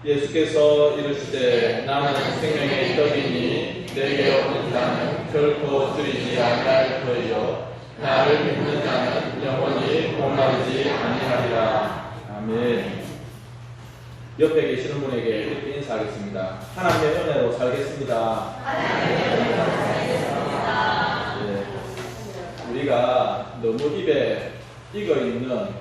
예수께서 이르시되 나는 생명의 떡이니 내게 오는 자는 결코 줄이지 아니할 터이요 나를 믿는 자는 영원히 목마르지 아니하리라. 아멘. 옆에 계시는 분에게 이렇게 인사하겠습니다. 하나님의 은혜로 살겠습니다. 네. 우리가 너무 입에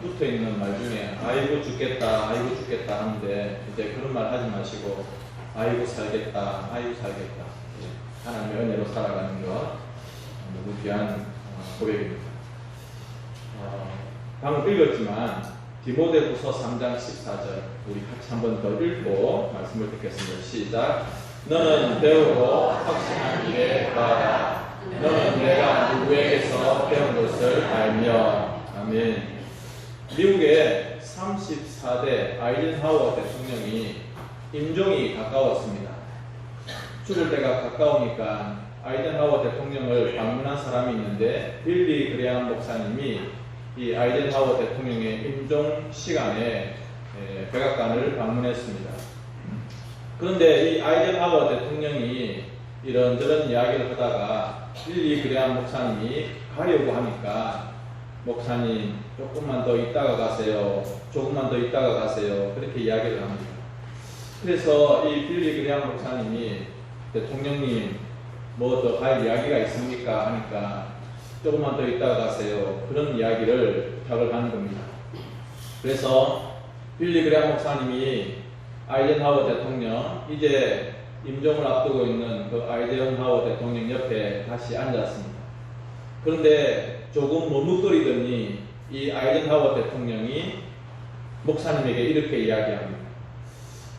붙어있는 말 중에 아이고 죽겠다 하는데 이제 그런 말 하지 마시고 아이고 살겠다. 하나님의 은혜로 살아가는 것 너무 귀한 고백입니다. 방금 읽었지만 디모데후서 3장 14절 우리 같이 한 번 더 읽고 말씀을 듣겠습니다. 시작. 너는 배우고 확신한 일에 거하라. 너는 내가 누구에게서 배운 것을 알며. 아멘. 미국의 34대 아이젠하워 대통령이 임종이 가까웠습니다. 죽을 때가 가까우니까 아이젠하워 대통령을 방문한 사람이 있는데 빌리 그레함 목사님이 이 아이젠하워 대통령의 임종 시간에 백악관을 방문했습니다. 그런데 이 아이젠하워 대통령이 이런저런 이야기를 하다가 빌리 그레함 목사님이 가려고 하니까 목사님 조금만 더 있다가 가세요. 조금만 더 있다가 가세요. 그렇게 이야기를 합니다. 그래서 이 빌리 그레함 목사님이 대통령님 뭐 더 할 이야기가 있습니까? 하니까 조금만 더 있다가 가세요. 그런 이야기를 부탁을 하는 겁니다. 그래서 빌리 그레함 목사님이 아이젠하워 대통령 이제 임종을 앞두고 있는 그 아이젠하워 대통령 옆에 다시 앉았습니다. 그런데 조금 머뭇거리더니 이 아이젠하워 대통령이 목사님에게 이렇게 이야기합니다.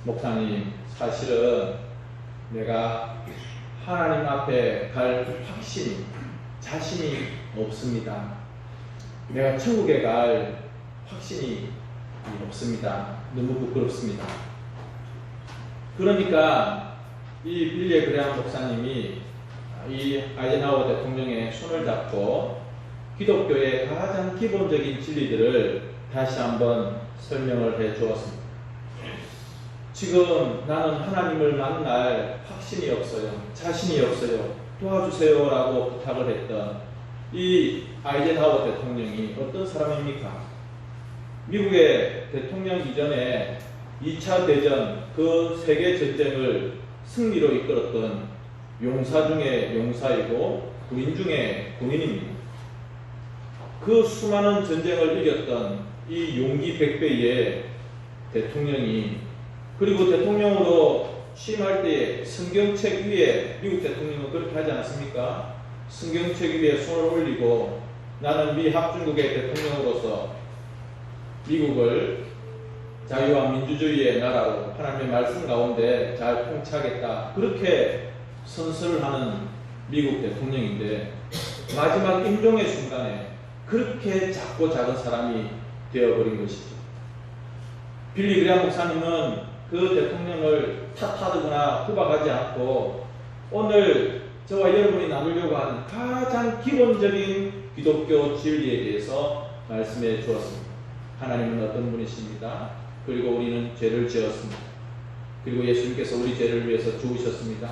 목사님, 사실은 내가 하나님 앞에 갈 확신이, 자신이 없습니다. 내가 천국에 갈 확신이 없습니다. 너무 부끄럽습니다. 그러니까 이 빌리 그레함 목사님이 이 아이젠하워 대통령의 손을 잡고 기독교의 가장 기본적인 진리들을 다시 한번 설명을 해 주었습니다. 지금 나는 하나님을 만날 확신이 없어요. 자신이 없어요. 도와주세요 라고 부탁을 했던 이 아이젠하워 대통령이 어떤 사람입니까? 미국의 대통령 이전에 2차 대전 그 세계전쟁을 승리로 이끌었던 용사 중에 용사이고 군인 중에 군인입니다. 그 수많은 전쟁을 이겼던 이 용기 백배의 대통령이 그리고 대통령으로 취임할 때에 성경책 위에 미국 대통령은 그렇게 하지 않았습니까? 성경책 위에 손을 올리고 나는 미 합중국의 대통령으로서 미국을 자유와 민주주의의 나라로 하나님의 말씀 가운데 잘 통치하겠다. 그렇게 선서를 하는 미국 대통령인데 마지막 임종의 순간에 그렇게 작고 작은 사람이 되어버린 것이죠. 빌리 그레함 목사님은 그 대통령을 탓하거나 후박하지 않고 오늘 저와 여러분이 나누려고 하는 가장 기본적인 기독교 진리에 대해서 말씀해 주었습니다. 하나님은 어떤 분이십니다. 그리고 우리는 죄를 지었습니다. 그리고 예수님께서 우리 죄를 위해서 죽으셨습니다.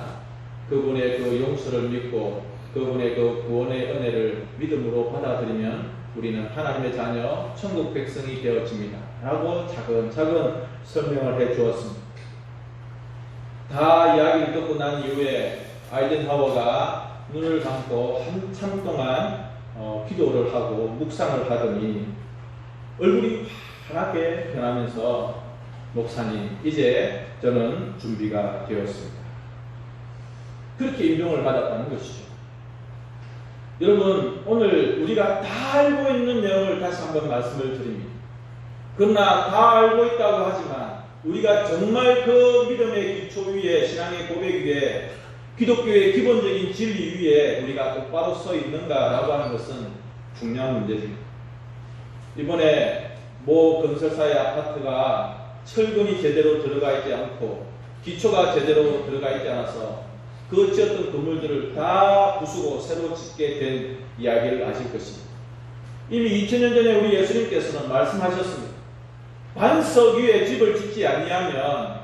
그분의 그 용서를 믿고 그분의 그 구원의 은혜를 믿음으로 받아들이면 우리는 하나님의 자녀, 천국 백성이 되어집니다. 라고 차근차근 설명을 해 주었습니다. 다 이야기를 듣고 난 이후에 아이젠하워가 눈을 감고 한참 동안 기도를 하고 묵상을 하더니 얼굴이 환하게 변하면서 목사님, 이제 저는 준비가 되었습니다. 그렇게 임종을 받았다는 것이죠. 여러분, 오늘 우리가 다 알고 있는 내용을 다시 한번 말씀을 드립니다. 그러나 다 알고 있다고 하지만 우리가 정말 그 믿음의 기초 위에, 신앙의 고백 위에, 기독교의 기본적인 진리 위에 우리가 똑바로 서 있는가라고 하는 것은 중요한 문제입니다. 이번에 모 건설사의 아파트가 철근이 제대로 들어가 있지 않고 기초가 제대로 들어가 있지 않아서 그 지었던 건물들을 다 부수고 새로 짓게 된 이야기를 아실 것입니다. 이미 2000년 전에 우리 예수님께서는 말씀하셨습니다. 반석 위에 집을 짓지 아니하면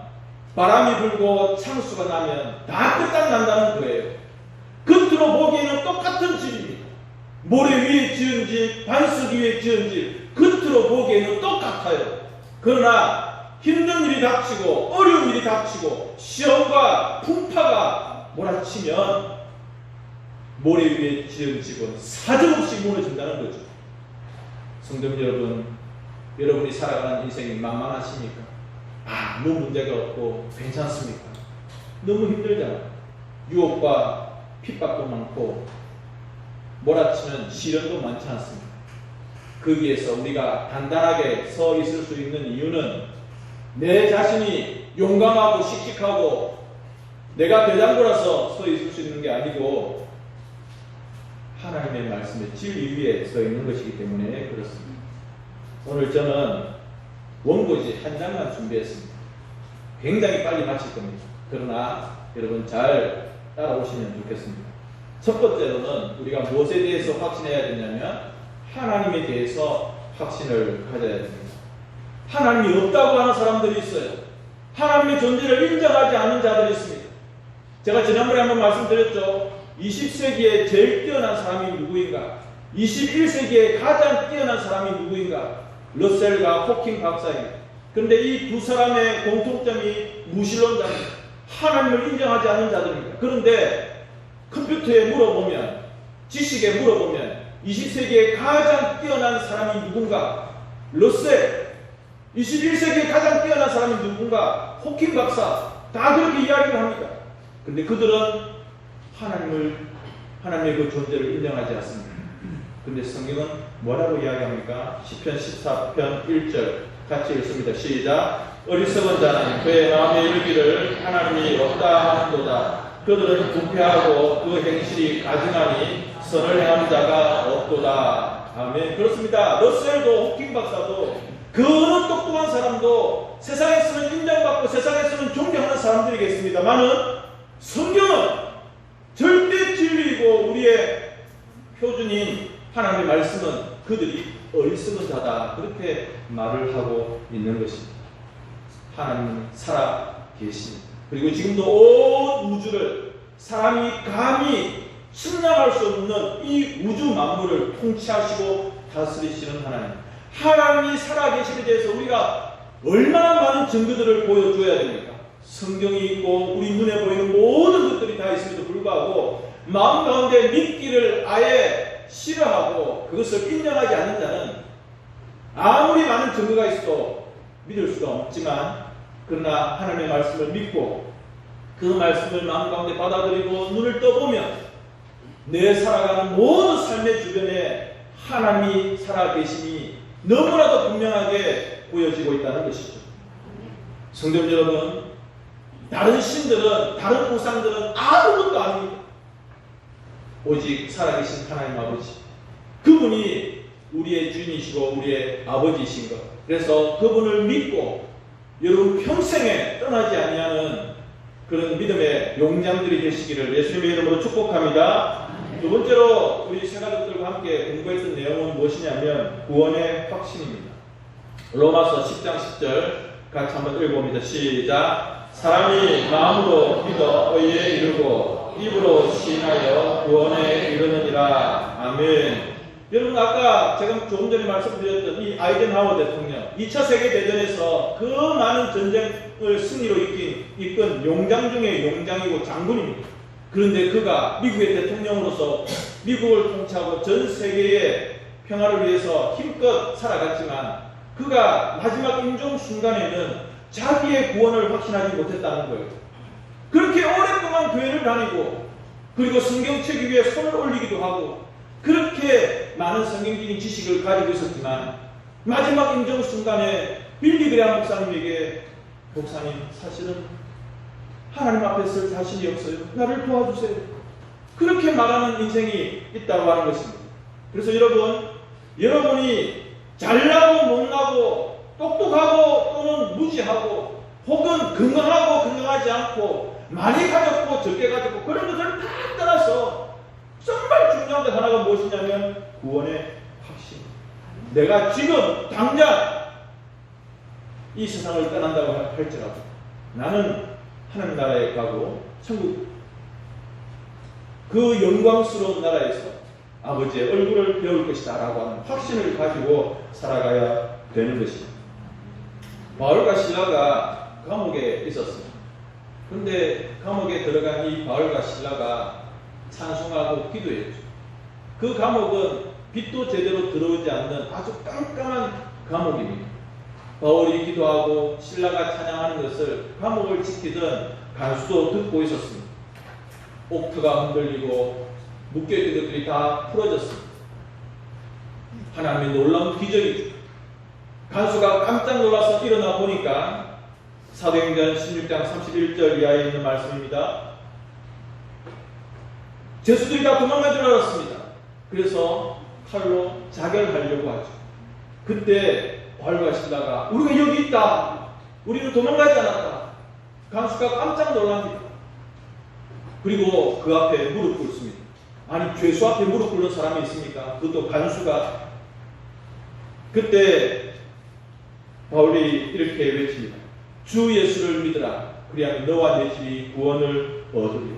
바람이 불고 창수가 나면 다 끝장난다는 거예요. 겉으로 보기에는 똑같은 집입니다. 모래 위에 지은 집, 반석 위에 지은 집, 겉으로 보기에는 똑같아요. 그러나 힘든 일이 닥치고 어려운 일이 닥치고 시험과 풍파가 몰아치면 모래 위에 지은 집은 사정없이 무너진다는 거죠. 성도 여러분, 여러분이 살아가는 인생이 만만하십니까? 아무 문제가 없고 괜찮습니까? 너무 힘들잖아요. 유혹과 핍박도 많고 몰아치는 시련도 많지 않습니다. 거기에서 우리가 단단하게 서 있을 수 있는 이유는 내 자신이 용감하고 씩씩하고 내가 대장부라서 서 있을 수 있는 게 아니고 하나님의 말씀의 진리 위에 서 있는 것이기 때문에 그렇습니다. 오늘 저는 원고지 한 장만 준비했습니다. 굉장히 빨리 마칠 겁니다. 그러나 여러분 잘 따라오시면 좋겠습니다. 첫 번째로는 우리가 무엇에 대해서 확신해야 되냐면 하나님에 대해서 확신을 가져야 됩니다. 하나님이 없다고 하는 사람들이 있어요. 하나님의 존재를 인정하지 않는 자들이 있습니다. 제가 지난번에 한번 말씀드렸죠. 20세기에 제일 뛰어난 사람이 누구인가? 21세기에 가장 뛰어난 사람이 누구인가? 러셀과 호킹 박사입니다. 그런데 이 두 사람의 공통점이 무신론자입니다. 하나님을 인정하지 않는 자들입니다. 그런데 컴퓨터에 물어보면, 지식에 물어보면 20세기에 가장 뛰어난 사람이 누군가? 러셀. 21세기에 가장 뛰어난 사람이 누군가? 호킹 박사. 다 그렇게 이야기를 합니다. 그런데 그들은 하나님의 그 존재를 인정하지 않습니다. 그런데 성경은 뭐라고 이야기합니까? 시편 14편 1절 같이 읽습니다. 시작. 어리석은 자는 그의 마음에 이르기를 하나님이 없다 하는도다. 그들은 부패하고 그 행실이 가증하니 선을 행하는 자가 없도다. 아멘. 그렇습니다. 러셀도 호킹 박사도 그 어느 똑똑한 사람도 세상에서는 인정받고 세상에서는 존경하는 사람들이겠습니다만은 성경은 절대 진리이고 우리의 표준인 하나님의 말씀은 그들이 어리석은 자다. 그렇게 말을 하고 있는 것입니다. 하나님은 살아 계십니다. 그리고 지금도 온 우주를 사람이 감히 측량할 수 없는 이 우주 만물을 통치하시고 다스리시는 하나님. 하나님이 살아 계심에 대해서 우리가 얼마나 많은 증거들을 보여줘야 됩니까? 성경이 있고 우리 눈에 보이는 모든 것들이 다 있음에도 불구하고 마음 가운데 믿기를 아예 싫어하고 그것을 인정하지 않는 자는 아무리 많은 증거가 있어도 믿을 수가 없지만 그러나 하나님의 말씀을 믿고 그 말씀을 마음 가운데 받아들이고 눈을 떠보면 내 살아가는 모든 삶의 주변에 하나님이 살아계심이 너무나도 분명하게 보여지고 있다는 것이죠. 성도 여러분, 다른 신들은, 다른 우상들은 아무것도 아닙니다. 오직 살아계신 하나님 아버지, 그분이 우리의 주인이시고 우리의 아버지이신 것. 그래서 그분을 믿고 여러분 평생에 떠나지 아니하는 그런 믿음의 용장들이 되시기를 예수님의 이름으로 축복합니다. 두 번째로 우리 새가족들과 함께 공부했던 내용은 무엇이냐면 구원의 확신입니다. 로마서 10장 10절 같이 한번 읽어봅니다. 시작. 사람이 마음으로 믿어 의에 이르고 입으로 시인하여 구원에 이르느니라. 아멘. 여러분 아까 제가 조금 전에 말씀드렸던 이 아이젠하워 대통령 2차 세계대전에서 그 많은 전쟁을 승리로 이끈 용장 중에 용장이고 장군입니다. 그런데 그가 미국의 대통령으로서 미국을 통치하고 전 세계의 평화를 위해서 힘껏 살아갔지만 그가 마지막 임종 순간에는 자기의 구원을 확신하지 못했다는 거예요. 그렇게 오랫동안 교회를 다니고 그리고 성경책 위에 손을 올리기도 하고 그렇게 많은 성경적인 지식을 가지고 있었지만 마지막 임종 순간에 빌리 그레이엄 목사님에게 목사님 사실은 하나님 앞에 설 자신이 없어요. 나를 도와주세요. 그렇게 말하는 인생이 있다고 하는 것입니다. 그래서 여러분이 잘나고 못나고 똑똑하고 또는 무지하고 혹은 건강하고 건강하지 않고 많이 가졌고 적게 가졌고 그런 것을 다 떠나서 정말 중요한 게 하나가 무엇이냐면 구원의 확신. 내가 지금 당장 이 세상을 떠난다고 할지라도 나는 하나님 나라에 가고 천국 그 영광스러운 나라에서 아버지의 얼굴을 배울 것이다 라고 하는 확신을 가지고 살아가야 되는 것입니다. 바울과 실라가 감옥에 있었습니다. 그런데 감옥에 들어간 이 바울과 실라가 찬송하고 기도했죠. 그 감옥은 빛도 제대로 들어오지 않는 아주 깜깜한 감옥입니다. 바울이 기도하고 실라가 찬양하는 것을 감옥을 지키던 간수도 듣고 있었습니다. 옥터가 흔들리고 묶여있던 것들이 다 풀어졌습니다. 하나님의 놀라운 기적이죠. 간수가 깜짝 놀라서 일어나 보니까 사도행전 16장 31절 이하에 있는 말씀입니다. 죄수들이 다 도망간 줄 알았습니다. 그래서 칼로 자결하려고 하죠. 그때 바울과 실라가 우리가 여기 있다. 우리는 도망가지 않았다. 간수가 깜짝 놀랍니다. 그리고 그 앞에 무릎 꿇습니다. 아니 죄수 앞에 무릎 꿇는 사람이 있습니까? 그것도 간수가. 그때 바울이 이렇게 외칩니다. 주 예수를 믿으라. 그리하면 너와 내 집이 구원을 얻으리라.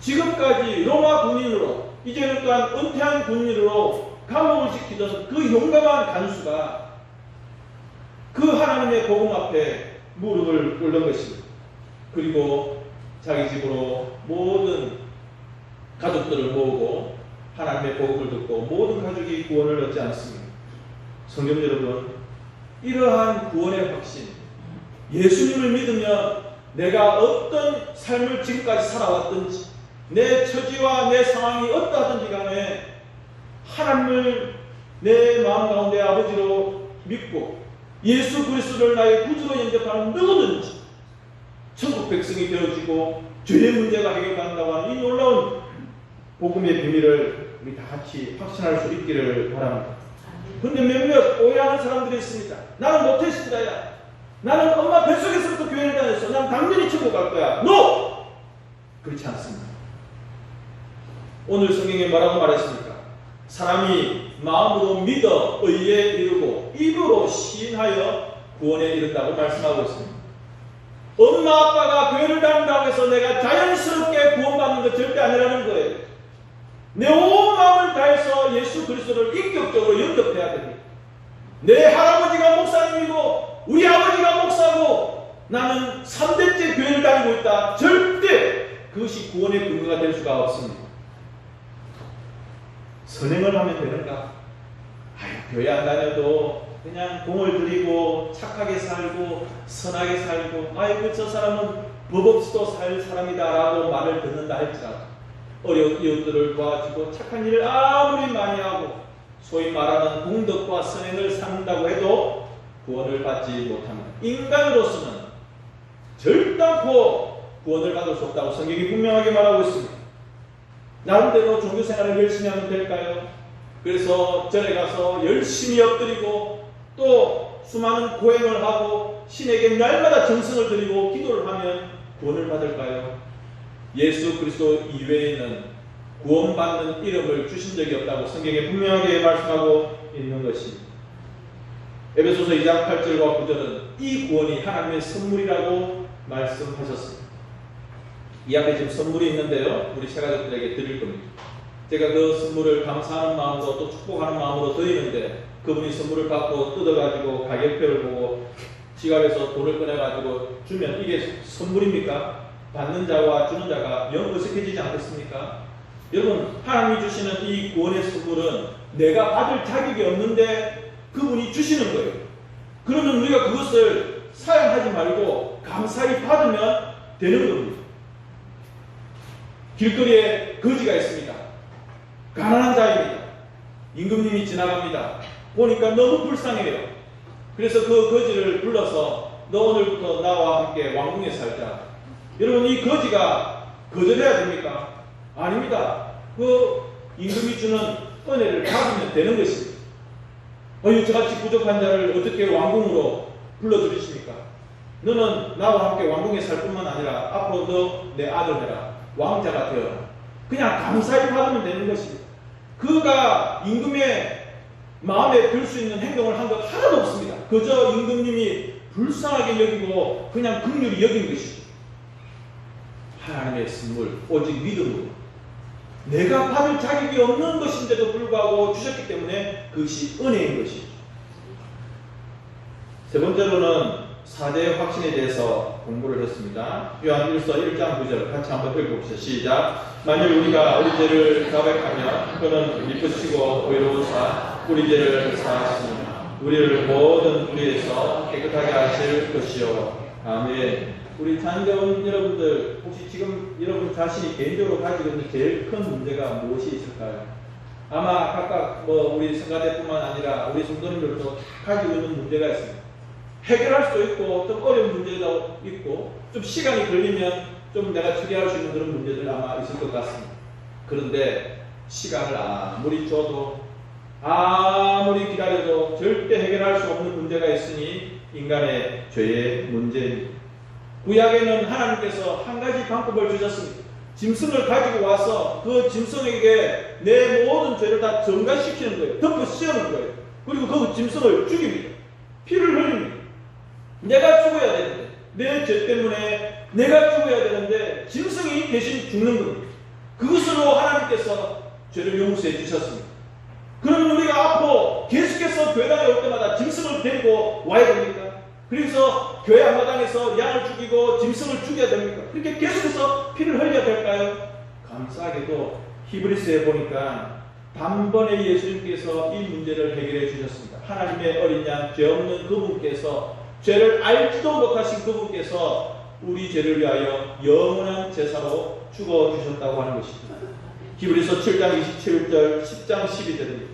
지금까지 로마 군인으로 이제는 또한 은퇴한 군인으로 감옥을 지키던 그 용감한 간수가 그 하나님의 복음 앞에 무릎을 꿇는 것입니다. 그리고 자기 집으로 모든 가족들을 모으고 하나님의 복음을 듣고 모든 가족이 구원을 얻지 않습니다. 성경 여러분, 이러한 구원의 확신, 예수님을 믿으면 내가 어떤 삶을 지금까지 살아왔든지 내 처지와 내 상황이 어떠하든지 간에 하나님을 내 마음 가운데 아버지로 믿고 예수 그리스도를 나의 구주로 영접하는 누구든지 천국 백성이 되어지고 죄의 문제가 해결된다고 하는 이 놀라운 복음의 비밀을 우리 다 같이 확신할 수 있기를 바랍니다. 그런데 몇몇 오해하는 사람들이 있습니다. 나는 모태신자야. 나는 엄마 뱃속에서부터 교회를 다녔어. 난 당연히 천국 갈 거야. NO! 그렇지 않습니다. 오늘 성경에 뭐라고 말했습니까? 사람이 마음으로 믿어 의에 이르고 입으로 시인하여 구원에 이른다고 말씀하고 있습니다. 엄마 아빠가 교회를 다닌다고 해서 내가 자연스럽게 구원받는 것 절대 아니라는 거예요. 내 온 마음을 다해서 예수 그리스도를 인격적으로 영접해야 됩니다. 내 할아버지가 목사님이고 우리 아버지가 목사고 나는 3대째 교회를 다니고 있다. 절대 그것이 구원의 근거가 될 수가 없습니다. 선행을 하면 되는가? 교회 안 다녀도 그냥 공을 들이고 착하게 살고 선하게 살고 아이고 저 사람은 법 없이도 살 사람이다 라고 말을 듣는다 할지라도 어려운 이웃들을 도와주고 착한 일을 아무리 많이 하고 소위 말하는 공덕과 선행을 쌓는다고 해도 구원을 받지 못합니다. 인간으로서는 절단코 구원을 받을 수 없다고 성경이 분명하게 말하고 있습니다. 나름대로 종교생활을 열심히 하면 될까요? 그래서 절에 가서 열심히 엎드리고 또 수많은 고행을 하고 신에게 날마다 정성을 드리고 기도를 하면 구원을 받을까요? 예수 그리스도 이외에는 구원받는 이름을 주신 적이 없다고 성경에 분명하게 말씀하고 있는 것입니다. 에베소서 2장 8절과 9절은 이 구원이 하나님의 선물이라고 말씀하셨습니다. 이 앞에 지금 선물이 있는데요. 우리 새가족들에게 드릴 겁니다. 제가 그 선물을 감사하는 마음으로 또 축복하는 마음으로 드리는데 그분이 선물을 받고 뜯어가지고 가격표를 보고 지갑에서 돈을 꺼내가지고 주면 이게 선물입니까? 받는 자와 주는 자가 영 어색해지지 않겠습니까? 여러분, 하나님이 주시는 이 구원의 선물은 내가 받을 자격이 없는데 그분이 주시는 거예요. 그러면 우리가 그것을 사용하지 말고 감사히 받으면 되는 겁니다. 길거리에 거지가 있습니다. 가난한 자입니다. 임금님이 지나갑니다. 보니까 너무 불쌍해요. 그래서 그 거지를 불러서 너 오늘부터 나와 함께 왕궁에 살자. 여러분, 이 거지가 거절해야 됩니까? 아닙니다. 그 임금이 주는 은혜를 받으면 되는 것입니다. 저같이 부족한 자를 어떻게 왕궁으로 불러들이십니까? 너는 나와 함께 왕궁에 살 뿐만 아니라 앞으로 너 내 아들 해라. 왕자가 되어라. 그냥 감사히 받으면 되는 것입니다. 그가 임금의 마음에 들 수 있는 행동을 한 것 하나도 없습니다. 그저 임금님이 불쌍하게 여기고 그냥 긍휼히 여긴 것이죠. 하나님의 선물, 오직 믿음으로 내가 받을 자격이 없는 것인데도 불구하고 주셨기 때문에 그것이 은혜인 것이죠. 세 번째로는 4대의 확신에 대해서 공부를 했습니다. 요한일서 1장 9절 같이 한번 읽어봅시다. 시작. 만일 우리가 우리 죄를 자백하면 그는 미쁘시고 의로우사 우리 죄를 사하시니 우리를 모든 불의에서 깨끗하게 하실 것이요. 아멘. 우리 자녀분 여러분들 혹시 지금 여러분 자신이 개인적으로 가지고 있는 제일 큰 문제가 무엇이 있을까요? 아마 각각 우리 성가대뿐만 아니라 우리 성도님들도 가지고 있는 문제가 있습니다. 해결할 수도 있고 좀 어려운 문제도 있고 좀 시간이 걸리면 좀 내가 처리할 수 있는 그런 문제들 아마 있을 것 같습니다. 그런데 시간을 아무리 줘도 아무리 기다려도 절대 해결할 수 없는 문제가 있으니 인간의 죄의 문제입니다. 구약에는 하나님께서 한 가지 방법을 주셨습니다. 짐승을 가지고 와서 그 짐승에게 내 모든 죄를 다 전가시키는 거예요. 덮어 씌우는 거예요. 그리고 그 짐승을 죽입니다. 피를 흘립니다. 내가 죽어야 되는데, 내 죄 때문에 내가 죽어야 되는데 짐승이 대신 죽는 겁니다. 그것으로 하나님께서 죄를 용서해 주셨습니다. 그러면 우리가 앞으로 계속해서 교회당에 올 때마다 짐승을 데리고 와야 됩니까? 그래서 교회 앞마당에서 양을 죽이고 짐승을 죽여야 됩니까? 그렇게 계속해서 피를 흘려야 될까요? 감사하게도 히브리서에 보니까 단번에 예수님께서 이 문제를 해결해 주셨습니다. 하나님의 어린 양, 죄 없는 그분께서, 죄를 알지도 못하신 그분께서 우리 죄를 위하여 영원한 제사로 죽어주셨다고 하는 것입니다. 히브리서 7장 27절, 10장 12절입니다.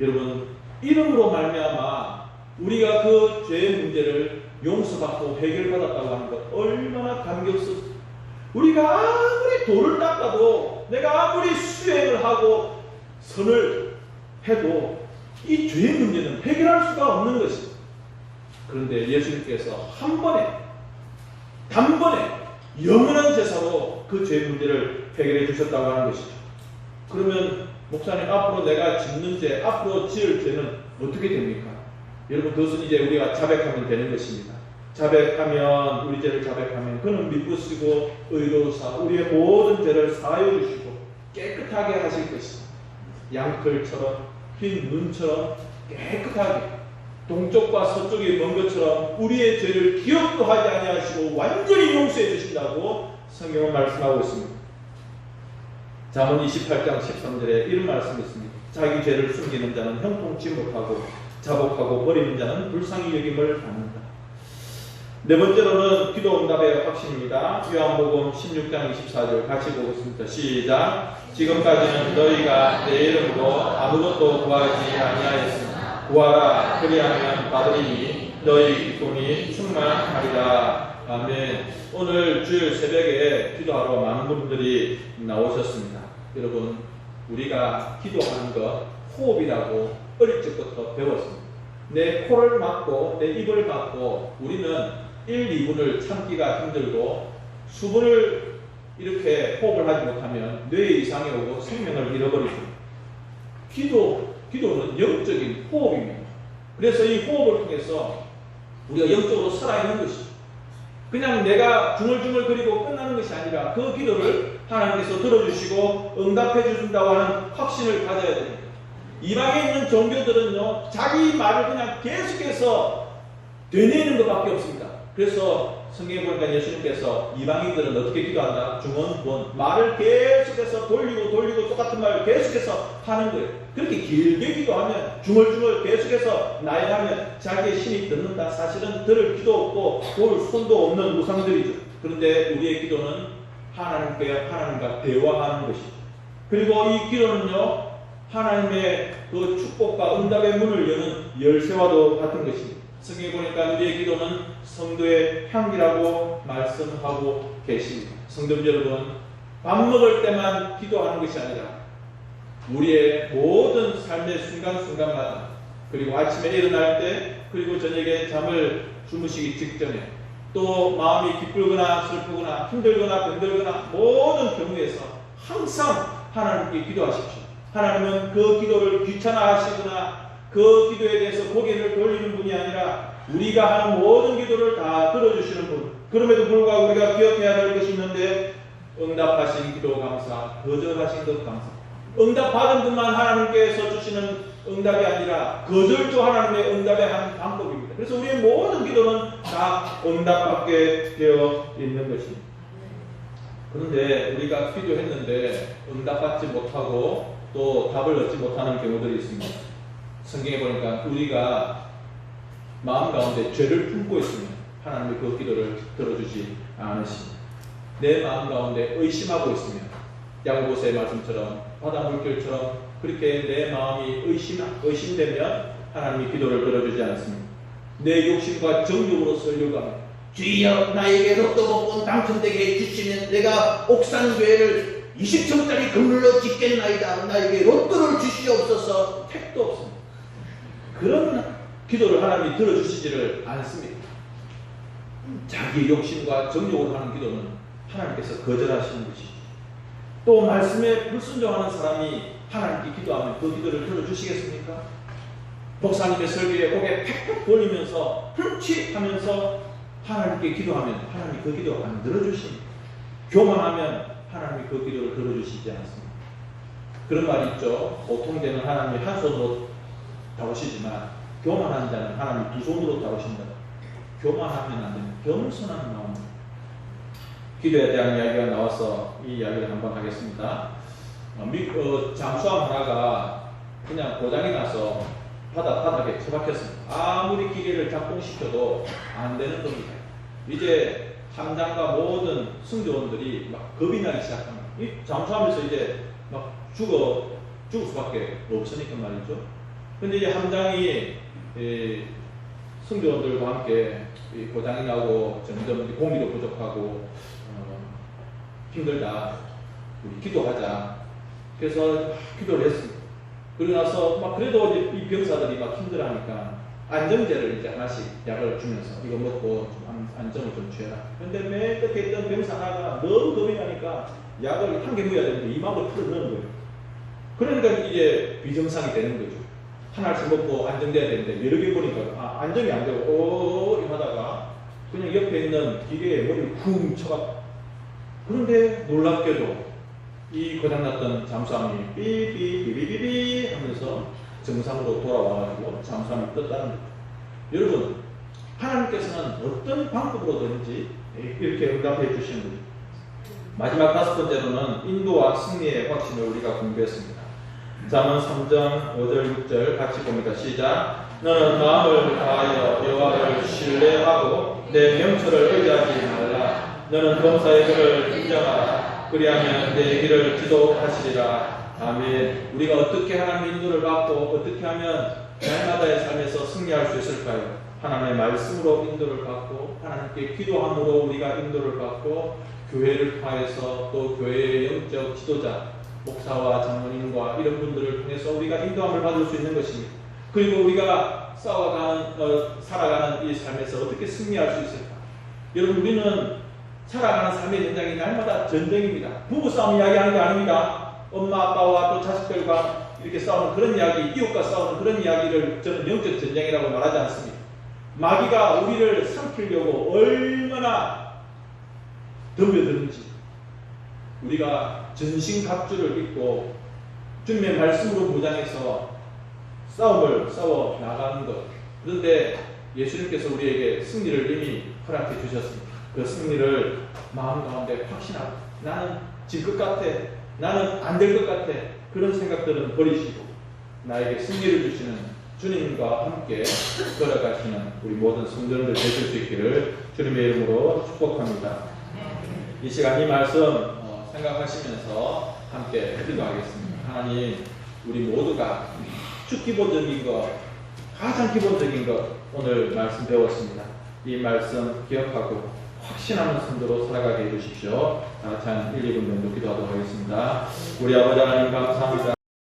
여러분, 이름으로 말미암아 우리가 그 죄의 문제를 용서받고 해결받았다고 하는 것 얼마나 감격스럽습니까? 우리가 아무리 돌을 닦아도, 내가 아무리 수행을 하고 선을 해도 이 죄의 문제는 해결할 수가 없는 것입니다. 그런데 예수님께서 한 번에, 단번에 영원한 제사로 그 죄의 문제를 해결해 주셨다고 하는 것이죠. 그러면 목사님, 앞으로 내가 짓는 죄, 앞으로 지을 죄는 어떻게 됩니까? 여러분, 그것은 이제 우리가 자백하면 되는 것입니다. 자백하면, 우리 죄를 자백하면 그는 미쁘시고 의로우사 우리의 모든 죄를 사하여 주시고 깨끗하게 하실 것입니다. 양털처럼, 흰 눈처럼 깨끗하게, 동쪽과 서쪽이 먼 것처럼 우리의 죄를 기억도 하지 아니하시고 완전히 용서해 주신다고 성경은 말씀하고 있습니다. 잠언 28장 13절에 이런 말씀이 있습니다. 자기 죄를 숨기는 자는 형통치 못하고 자복하고 버리는 자는 불쌍히 여김을 받는다. 네 번째로는 기도 응답의 확신입니다. 요한복음 16장 24절 같이 보겠습니다. 시작. 지금까지는 너희가 내 이름으로 아무것도 구하지 아니하였으나 구하라 그리하면 받으리니 너희 기쁨이 충만하리라. 아멘. 오늘 주일 새벽에 기도하러 많은 분들이 나오셨습니다. 여러분, 우리가 기도하는 것 호흡이라고 어릴 적부터 배웠습니다. 내 코를 막고 내 입을 막고 우리는 1, 2분을 참기가 힘들고 수분을 이렇게 호흡을 하지 못하면 뇌에 이상이 오고 생명을 잃어버리죠. 기도는 영적인 호흡입니다. 그래서 이 호흡을 통해서 우리가 영적으로 살아있는 것이죠. 그냥 내가 중얼중얼거리고 끝나는 것이 아니라 그 기도를 하나님께서 들어주시고 응답해 주신다고 하는 확신을 가져야 됩니다. 이방에 있는 종교들은요, 자기 말을 그냥 계속해서 되뇌이는 것밖에 없습니다. 그래서 성경에 보니까 예수님께서 이방인들은 어떻게 기도한다? 중언부언, 말을 계속해서 돌리고 똑같은 말을 계속해서 하는 거예요. 그렇게 길게 기도하면, 중얼중얼 계속해서 나열하면 자기의 신이 듣는다. 사실은 들을 기도 없고 볼 손도 없는 우상들이죠. 그런데 우리의 기도는 하나님과 대화하는 것이죠. 그리고 이 기도는요, 하나님의 그 축복과 응답의 문을 여는 열쇠와도 같은 것입니다. 성경에 보니까 우리의 기도는 성도의 향기라고 말씀하고 계십니다. 성도 여러분, 밥 먹을 때만 기도하는 것이 아니라 우리의 모든 삶의 순간순간마다, 그리고 아침에 일어날 때, 그리고 저녁에 잠을 주무시기 직전에, 또 마음이 기쁘거나 슬프거나 힘들거나 병들거나 모든 경우에서 항상 하나님께 기도하십시오. 하나님은 그 기도를 귀찮아하시거나 그 기도에 대해서 고개를 돌리는 분이 아니라 우리가 하는 모든 기도를 다 들어주시는 분. 그럼에도 불구하고 우리가 기억해야 될 것이 있는데 응답하신 기도 감사, 거절하신 것 감사. 응답받은 것만 하나님께서 주시는 응답이 아니라 거절도 하나님의 응답의 한 방법입니다. 그래서 우리의 모든 기도는 다 응답받게 되어 있는 것입니다. 그런데 우리가 기도했는데 응답받지 못하고 또 답을 얻지 못하는 경우들이 있습니다. 성경에 보니까 우리가 마음 가운데 죄를 품고 있으면 하나님이 그 기도를 들어주지 않으십니다. 내 마음 가운데 의심하고 있으면 야고보서의 말씀처럼 바다 물결처럼 그렇게 내 마음이 의심되면 하나님이 기도를 들어주지 않습니다. 내 욕심과 정욕으로 쓰려고 합니다. 주여 나에게 로또 복권 당첨되게 해주시면 내가 옥산교회를 20층짜리 건물로 짓겠나이다. 나에게 로또를 주시옵소서. 택도 없습니다. 그런 기도를 하나님이 들어주시지를 않습니다. 자기 욕심과 정욕으로 하는 기도는 하나님께서 거절하시는 것이죠. 또 말씀에 불순종하는 사람이 하나님께 기도하면 그 기도를 들어주시겠습니까? 목사님의 설교에 고개 팩팩 돌리면서 훌치하면서 하나님께 기도하면 하나님이 그 기도 안 들어주십니다. 교만하면 하나님이 그 기도를 들어주시지 않습니다. 그런 말이 있죠. 보통되는 하나님이 한 손으로 다루시지만 교만한 자는 하나님이 두 손으로 다루신다. 교만하면 안 됩니다. 겸손한 마음. 기도에 대한 이야기가 나와서 이 이야기를 한번 하겠습니다. 잠수함 하나가 그냥 고장이 나서 바닥에 처박혔습니다. 아무리 기계를 작동시켜도 안 되는 겁니다. 이제 함장과 모든 승조원들이 막 겁이 나기 시작합니다. 이 잠수함에서 이제 막 죽을 수밖에 없으니까 말이죠. 근데 이제 함장이 승조원들과 함께 고장이 나고 점점 공기도 부족하고 힘들다. 우리 기도하자. 그래서 기도를 했습니다. 그러고 나서 막 그래도 이제 이 병사들이 막 힘들어하니까 안정제를 이제 하나씩 약을 주면서 이거 먹고 좀 안정을 좀 취해라. 근데 맨 끝에 있던 병사 하나가 너무 겁이 나니까 약을 한 개 먹어야 되는데 이마를 풀어 넣은 거예요. 그러니까 이제 비정상이 되는 거죠. 하나씩 먹고 안정돼야 되는데 여러 개 보니까 안정이 안 되고 하다가 그냥 옆에 있는 기계에 머리를 쿵 쳐갖고 그런데 놀랍게도 이 고장났던 잠수함이 삐삐삐삐삐 하면서 정상으로 돌아와가지고 잠수함이 떴다는 거죠. 여러분, 하나님께서는 어떤 방법으로든지 이렇게 응답해 주시는 거죠. 마지막 5번째로는 인도와 승리의 확신을 우리가 공부했습니다. 잠언 3장 5절 6절 같이 봅니다. 시작. 너는 마음을 다하여 여호와를 신뢰하고 내 명철을 의지하지 말라. 너는 범사의 길을 인정하라. 그리하면 내 길을 지도하시리라. 아멘. 우리가 어떻게 하나님의 인도를 받고 어떻게 하면 날마다의 삶에서 승리할 수 있을까요? 하나님의 말씀으로 인도를 받고 하나님께 기도함으로 우리가 인도를 받고 교회를 통해서 또 교회의 영적 지도자 목사와 장로님과 이런 분들을 통해서 우리가 인도함을 받을 수 있는 것입니다. 그리고 우리가 살아가는 이 삶에서 어떻게 승리할 수 있을까? 여러분, 우리는 살아가는 삶의 현장이 날마다 전쟁입니다. 부부싸움 이야기하는 게 아닙니다. 엄마 아빠와 또 자식들과 이렇게 싸우는 그런 이야기, 이웃과 싸우는 그런 이야기를 저는 영적 전쟁이라고 말하지 않습니다. 마귀가 우리를 삼키려고 얼마나 덤벼드는지 우리가 전신갑주를 입고 주님의 말씀으로 무장해서 싸움을 싸워 나가는 것. 그런데 예수님께서 우리에게 승리를 이미 허락해 주셨습니다. 그 승리를 마음 가운데 확신하고 나는 질 것 같아, 나는 안 될 것 같아, 그런 생각들은 버리시고 나에게 승리를 주시는 주님과 함께 걸어가시는 우리 모든 성도님들 되실 수 있기를 주님의 이름으로 축복합니다. 이 시간 이 말씀 생각하시면서 함께 기도하겠습니다. 하나님, 우리 모두가 기본적인 것, 가장 기본적인 것 오늘 말씀 배웠습니다. 이 말씀 기억하고 확신하는 성도로 살아가게 해주십시오. 다 같이 한 1, 2분 정도 기도하도록 하겠습니다. 우리 아버지 하나님 감사합니다.